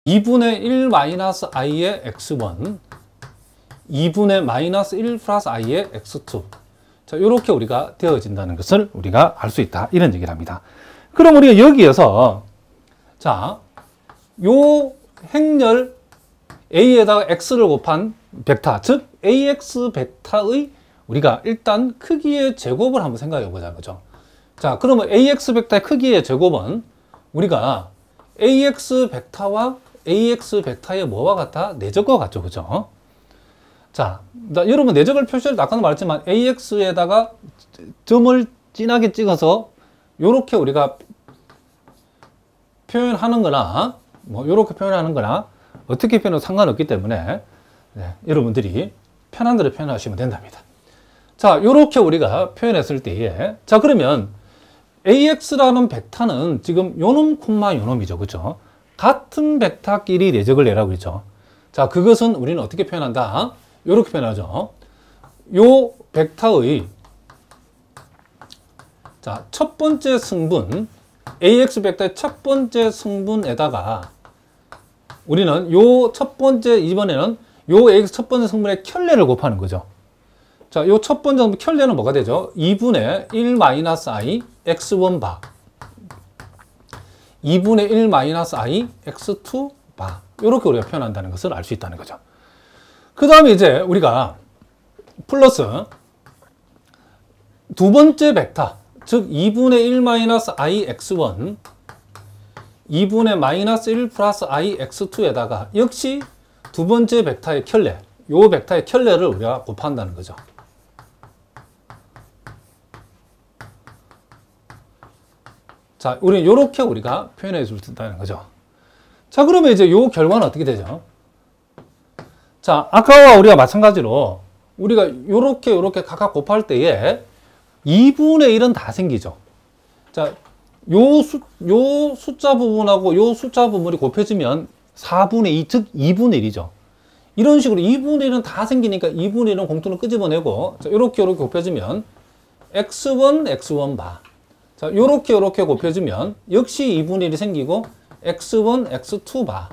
2분의 1 마이너스 i의 x1, 2분의 마이너스 1 플러스 i의 x2. 자, 이렇게 우리가 되어진다는 것을 우리가 알 수 있다. 이런 얘기를 합니다. 그럼 우리가 여기에서, 자, 요 행렬 A에다가 X를 곱한 벡터, 즉, AX 벡터의 우리가 일단 크기의 제곱을 한번 생각해 보자. 그죠? 자, 그러면 AX 벡터의 크기의 제곱은 우리가 AX 벡터와 AX 벡터의 뭐와 같다? 내적과 같죠. 그죠? 자, 여러분 내적을 표시할 때 아까도 말했지만 AX에다가 점을 진하게 찍어서 요렇게 우리가 표현하는 거나 뭐 요렇게 표현하는 거나 어떻게 표현해도 상관없기 때문에 네, 여러분들이 편한 대로 표현하시면 된답니다. 자, 요렇게 우리가 표현했을 때에 자, 그러면 AX라는 벡터는 지금 요놈 콤마 요놈이죠. 그죠? 같은 벡터끼리 내적을 내라고 했죠. 자, 그것은 우리는 어떻게 표현한다? 요렇게 표현하죠. 요 벡터의 자, 첫 번째 승분 AX 벡터의 첫 번째 승분에다가 우리는 요 첫 번째 이번에는 요 AX 첫 번째 승분의 켤레를 곱하는 거죠. 자, 요 첫 번째 켤레는 뭐가 되죠? 2분의 1 마이너스 i x1 바 2분의 1 마이너스 i x2 바 이렇게 우리가 표현한다는 것을 알 수 있다는 거죠. 그 다음에 이제 우리가 플러스 두 번째 벡터, 즉 2분의 1 마이너스 i x1 2분의 마이너스 1 플러스 i x2에다가 역시 두 번째 벡터의 켤레, 요 벡터의 켤레를 우리가 곱한다는 거죠. 자, 우리는 이렇게 우리가 표현해 줄 수 있다는 거죠. 자, 그러면 이제 요 결과는 어떻게 되죠? 자, 아까와 우리가 마찬가지로 우리가 요렇게 각각 곱할 때에 2분의 1은 다 생기죠. 자, 요 숫자 부분하고 요 숫자 부분이 곱해지면 4분의 2, 즉 2분의 1이죠. 이런 식으로 2분의 1은 다 생기니까 2분의 1은 공통을 끄집어내고, 자, 요렇게 곱해지면 x1 바. 자, 요렇게 곱해주면 역시 2분의 1이 생기고 x1, x2 바.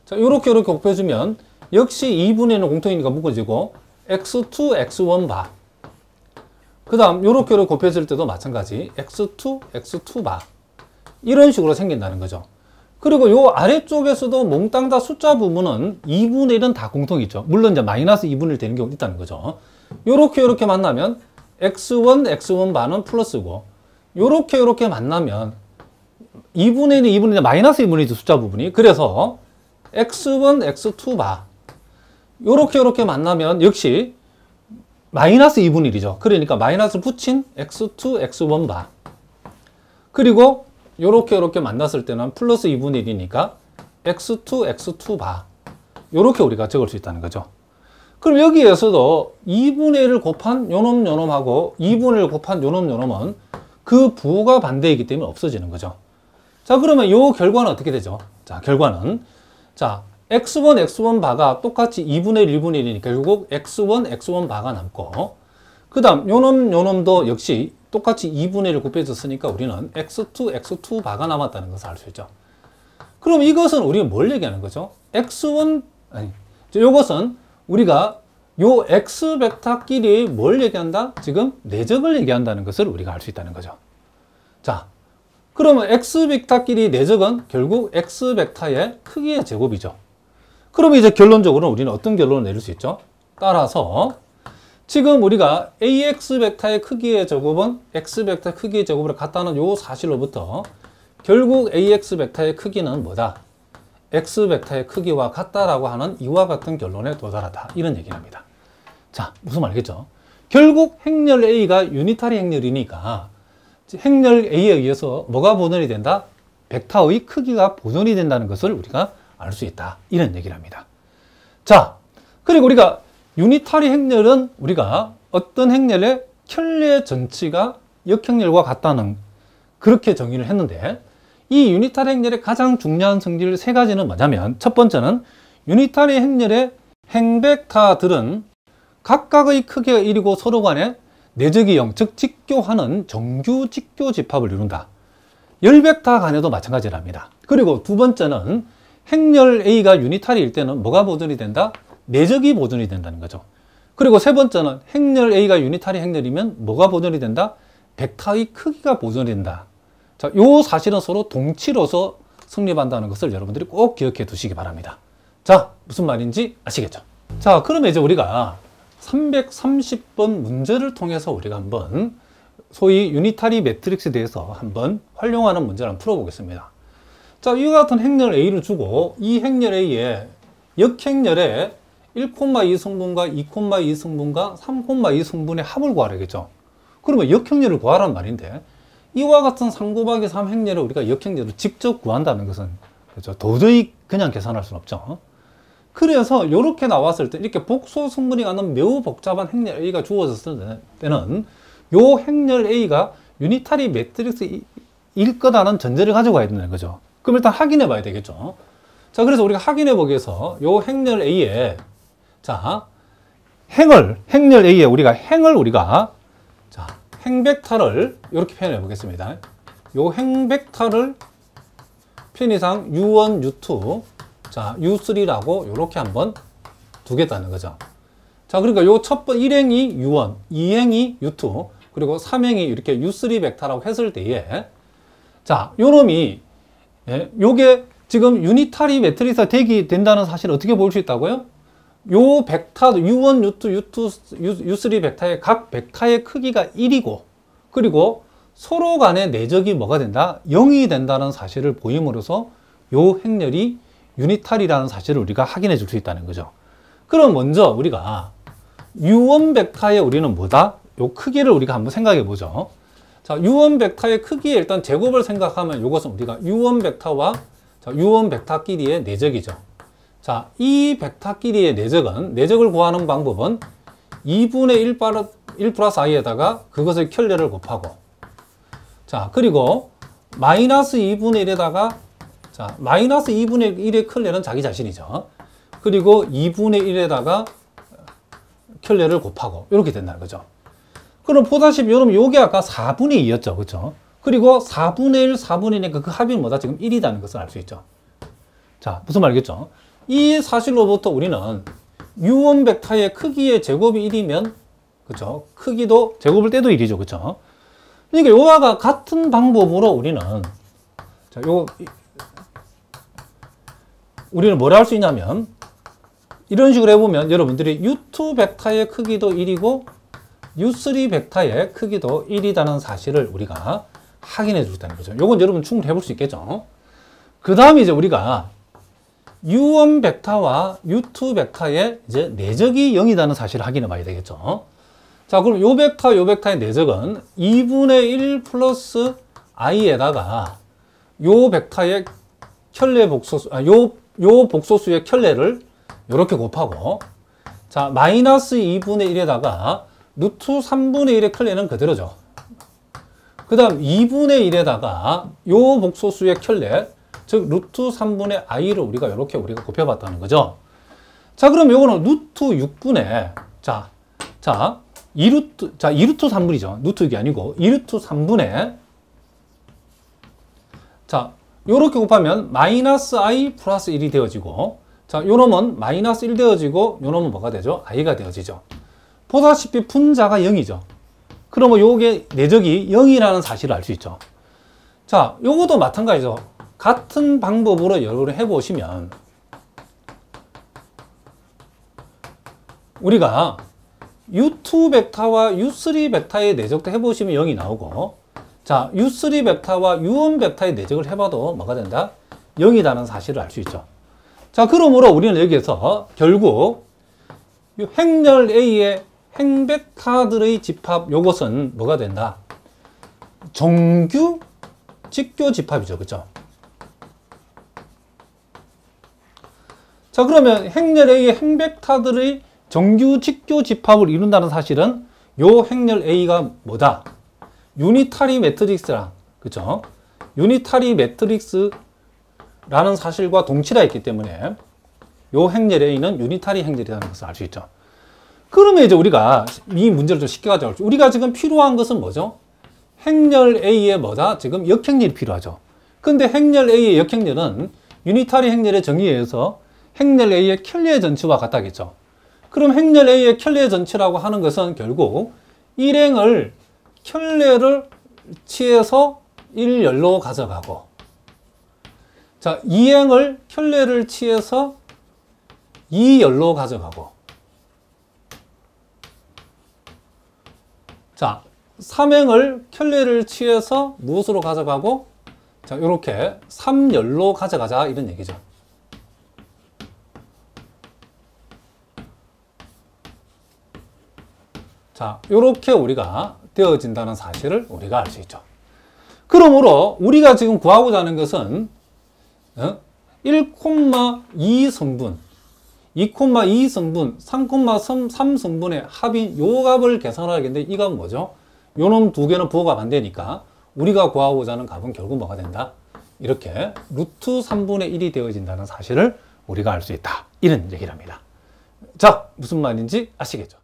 자, 요렇게 곱해주면 역시 2분의 1은 공통이니까 묶어지고 x2, x1 바. 그 다음 요렇게 곱해질 때도 마찬가지 x2, x2 바. 이런 식으로 생긴다는 거죠. 그리고 요 아래쪽에서도 몽땅 다 숫자 부분은 2분의 1은 다 공통이죠. 물론 이제 마이너스 2분의 1 되는 경우도 있다는 거죠. 요렇게 만나면 x1 바는 플러스고 요렇게 만나면 2분의 1이 2분의 1, 마이너스 2분의 1이죠, 숫자 부분이. 그래서 x1, x2 바. 요렇게 만나면 역시 마이너스 2분의 1이죠. 그러니까 마이너스 붙인 x2, x1 바. 그리고 요렇게 만났을 때는 플러스 2분의 1이니까 x2, x2 바. 요렇게 우리가 적을 수 있다는 거죠. 그럼 여기에서도 2분의 1을 곱한 요놈하고 2분의 1을 곱한 요놈은 그 부호가 반대이기 때문에 없어지는 거죠. 자, 그러면 요 결과는 어떻게 되죠? 자, 결과는 자, x1 바가 똑같이 2분의 1, 1분의 1이니까 결국 x1 바가 남고, 그 다음 요놈도 역시 똑같이 2분의 1을 곱해줬으니까 우리는 x2 바가 남았다는 것을 알 수 있죠. 그럼 이것은 우리가 뭘 얘기하는 거죠? 요것은 우리가 요 x 벡터끼리 뭘 얘기한다? 지금 내적을 얘기한다는 것을 우리가 알 수 있다는 거죠. 자, 그러면 x 벡터끼리 내적은 결국 x 벡터의 크기의 제곱이죠. 그러면 이제 결론적으로 우리는 어떤 결론을 내릴 수 있죠? 따라서 지금 우리가 ax 벡터의 크기의 제곱은 x 벡터 크기의 제곱을 같다는 요 사실로부터 결국 ax 벡터의 크기는 뭐다? x 벡터의 크기와 같다라고 하는 이와 같은 결론에 도달하다. 이런 얘기를 합니다. 자, 무슨 말이겠죠? 결국 행렬 A가 유니타리 행렬이니까 행렬 A에 의해서 뭐가 보존이 된다? 벡터의 크기가 보존이 된다는 것을 우리가 알 수 있다. 이런 얘기를 합니다. 자, 그리고 우리가 유니타리 행렬은 우리가 어떤 행렬의 켤레 전치가 역행렬과 같다는 그렇게 정의를 했는데, 이 유니타리 행렬의 가장 중요한 성질 세 가지는 뭐냐면, 첫 번째는 유니타리 행렬의 행벡터들은 각각의 크기가 1이고 서로 간에 내적이 0, 즉 직교하는 정규 직교 집합을 이룬다. 열벡터 간에도 마찬가지랍니다. 그리고 두 번째는 행렬 A가 유니타리일 때는 뭐가 보존이 된다? 내적이 보존이 된다는 거죠. 그리고 세 번째는 행렬 A가 유니타리 행렬이면 뭐가 보존이 된다? 벡터의 크기가 보존이 된다. 자, 요 사실은 서로 동치로서 성립한다는 것을 여러분들이 꼭 기억해 두시기 바랍니다. 자, 무슨 말인지 아시겠죠? 자, 그러면 이제 우리가 330번 문제를 통해서 우리가 한번 소위 유니타리 매트릭스에 대해서 한번 활용하는 문제를 한번 풀어보겠습니다. 자, 이와 같은 행렬 A를 주고 이 행렬 A의 역행렬에 1,2 성분과 2,2 성분과 3,2 성분의 합을 구하라겠죠. 그러면 역행렬을 구하란 말인데 이와 같은 3 곱하기 3 행렬을 우리가 역행렬을 직접 구한다는 것은 그렇죠. 도저히 그냥 계산할 수는 없죠. 그래서 이렇게 나왔을 때 이렇게 복소 성분이 갖는 매우 복잡한 행렬 A가 주어졌을 때는 이 행렬 A가 유니타리 매트릭스일 거다는 전제를 가지고 가야 된다는 거죠. 그럼 일단 확인해 봐야 되겠죠. 자, 그래서 우리가 확인해 보기 위해서 이 행렬 A에 자, 행렬 A에 우리가 자, 행벡터를 이렇게 표현해 보겠습니다. 이 행벡터를 편의상 U1, U2, 자, U3라고 이렇게 한번 두겠다는 거죠. 자, 그러니까 요 첫 번 1행이 U1, 2행이 U2, 그리고 3행이 이렇게 U3 벡터라고 했을 때에 자, 요 놈이 요게 지금 유니타리 매트리스가 된다는 사실을 어떻게 볼 수 있다고요? 요 벡터 U1, U2, U3 벡터의 각 벡터의 크기가 1이고 그리고 서로 간의 내적이 뭐가 된다? 0이 된다는 사실을 보임으로써 요 행렬이 유니타리라는 사실을 우리가 확인해 줄 수 있다는 거죠. 그럼 먼저 우리가 U1 벡터의 우리는 뭐다? 요 크기를 우리가 한번 생각해 보죠. 자, U1 벡터의 크기에 일단 제곱을 생각하면 이것은 우리가 U1 벡터와 U1 벡터끼리의 내적이죠. 자, 이 벡터끼리의 내적을 구하는 방법은 2분의 1 플러스 i에다가 그것의 켤레를 곱하고 자, 그리고 마이너스 2분의 1에다가 자, 마이너스 2분의 1의 켤레는 자기 자신이죠. 그리고 2분의 1에다가 켤레를 곱하고 이렇게 된다는 거죠. 그럼 보다시피 여러분 요게 아까 4분의 2였죠. 그렇죠? 그리고 4분의 1, 4분의 2니까 그 합이 뭐다? 지금 1이라는 것을 알 수 있죠. 자, 무슨 말이겠죠? 이 사실로부터 우리는 U1 벡터의 크기의 제곱이 1이면 그렇죠? 크기도 제곱을 떼도 1이죠. 그렇죠? 그러니까 요와 같은 방법으로 우리는 자, 우리는 뭐라 할 수 있냐면 이런 식으로 해보면 여러분들이 U2 벡터의 크기도 1이고 U3 벡터의 크기도 1이라는 사실을 우리가 확인해 주겠다는 거죠. 요건 여러분 충분히 해볼 수 있겠죠. 그 다음에 이제 우리가 U1 벡터와 U2 벡터의 이제 내적이 0이라는 사실을 확인해 봐야 되겠죠. 자, 그럼 요 벡터의 내적은 2분의 1 플러스 i에다가 요 벡터의 켤레 복소수, 요 복소수의 켤레를 이렇게 곱하고 자, 마이너스 2분의 1에다가 루트 3분의 1의 켤레는 그대로죠. 그 다음 2분의 1에다가 요 복소수의 켤레, 즉 루트 3분의 i를 우리가 곱해봤다는 거죠. 자, 그럼 요거는 루트 6분의 2루트 3분이죠. 루트 6이 아니고 2루트 3분의 자, 요렇게 곱하면 마이너스 i 플러스 1이 되어지고 자, 요놈은 마이너스 1 되어지고 요놈은 뭐가 되죠? i가 되어지죠. 보다시피 분자가 0이죠. 그러면 요게 내적이 0이라는 사실을 알 수 있죠. 자, 요것도 마찬가지죠. 같은 방법으로 여러분이 해보시면 우리가 U2 벡터와 U3 벡터의 내적도 해보시면 0이 나오고 자, U3 벡터와 U1 벡터의 내적을 해봐도 뭐가 된다? 0이라는 사실을 알 수 있죠. 자, 그러므로 우리는 여기에서 결국 행렬 A의 행벡터들의 집합 요것은 뭐가 된다? 정규 직교 집합이죠. 그죠? 자, 그러면 행렬 A의 행벡터들의 정규 직교 집합을 이룬다는 사실은 요 행렬 A가 뭐다? 유니타리 매트릭스랑 그죠? 유니타리 매트릭스라는 사실과 동치라 했기 때문에 요 행렬 A는 유니타리 행렬이라는 것을 알 수 있죠. 그러면 이제 우리가 이 문제를 좀 쉽게 가져올게요. 우리가 지금 필요한 것은 뭐죠? 행렬 A의 뭐다? 지금 역행렬이 필요하죠. 근데 행렬 A의 역행렬은 유니타리 행렬의 정의에 의해서 행렬 A의 켤레의 전치와 같다겠죠. 그럼 행렬 A의 켤레의 전치라고 하는 것은 결국 일행을 켤레를 취해서 1열로 가져가고, 자, 2행을 켤레를 취해서 2열로 가져가고, 자, 3행을 켤레를 취해서 무엇으로 가져가고, 자, 이렇게 3열로 가져가자 이런 얘기죠. 자, 이렇게 우리가 되어진다는 사실을 우리가 알 수 있죠. 그러므로 우리가 지금 구하고자 하는 것은 1,2 성분, 2,2 성분, 3,3 성분의 합인 요 값을 계산하겠는데 이 값은 뭐죠? 요놈 두 개는 부호가 반대니까 우리가 구하고자 하는 값은 결국 뭐가 된다? 이렇게 루트 3분의 1이 되어진다는 사실을 우리가 알 수 있다. 이런 얘기를 합니다. 자, 무슨 말인지 아시겠죠?